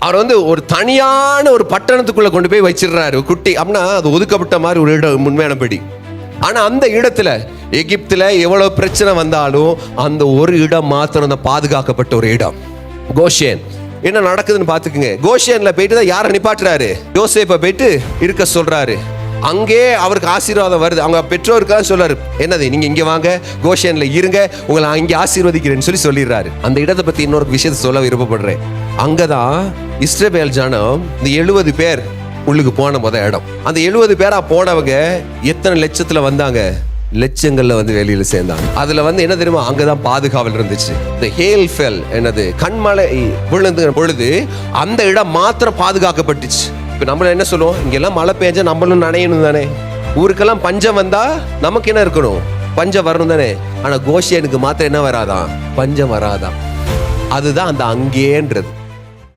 அவர் வந்து ஒரு தனியான ஒரு பட்டணத்துக்குள்ள கொண்டு போய் வச்சிடுறாரு குட்டி. அப்படின்னா அது ஒதுக்கப்பட்ட மாதிரி ஒரு இடம் உண்மையானபடி. ஆனா அந்த இடத்துல எகிப்துல எவ்வளவு பிரச்சனை வந்தாலும் அந்த ஒரு இடம் மாத்திரம் தான் பாதுகாக்கப்பட்ட ஒரு இடம், கோஷேன். என்ன நடக்குதுன்னு பாத்துக்குங்க. கோஷேன்ல போயிட்டு தான் யாரை நிப்பாட்டுறாரு? யோசேப்பை போயிட்டு இருக்க சொல்றாரு. அங்கே அவருக்கு ஆசீர்வாதம் வருது. அவங்க பெற்றோருக்காக சொல்றாரு, என்னது நீங்க இங்க வாங்க, கோஷேன்ல இருங்க, உங்களை இங்க ஆசீர்வதிக்கிறேன்னு சொல்லிடுறாரு. அந்த இடத்தை பத்தி இன்னொரு விஷயத்தை சொல்ல விருப்பப்படுறேன். அங்கதான் இஸ்ரவேல் ஜனம் இந்த 70 பேர் உள்ளுக்கு போன இடம். அந்த 70 பேரா போனவங்க எத்தனை லட்சத்துல வந்தாங்க? லட்சங்கள்ல வந்து வெளியில சேர்ந்தாங்க. அதுல வந்து என்ன தெரியுமா, அங்கதான் பாதுகாவல் இருந்துச்சு. இந்த ஹேல் ஃபெல், என்னது கண்மலை விழுந்த பொழுது அந்த இடம் மாத்திரம் பாதுகாக்கப்பட்டுச்சு. இப்ப நம்மள என்ன சொல்லுவோம், இங்கெல்லாம் மழை பெஞ்சா நம்மளும் நனையணும் தானே, ஊருக்கெல்லாம் பஞ்சம் வந்தா நமக்கு என்ன இருக்கணும், பஞ்சம் வரணும் தானே. ஆனா கோஷேனுக்கு மாத்திரம் என்ன வராதான், பஞ்சம் வராதான். அதுதான் அந்த அங்கேன்றது.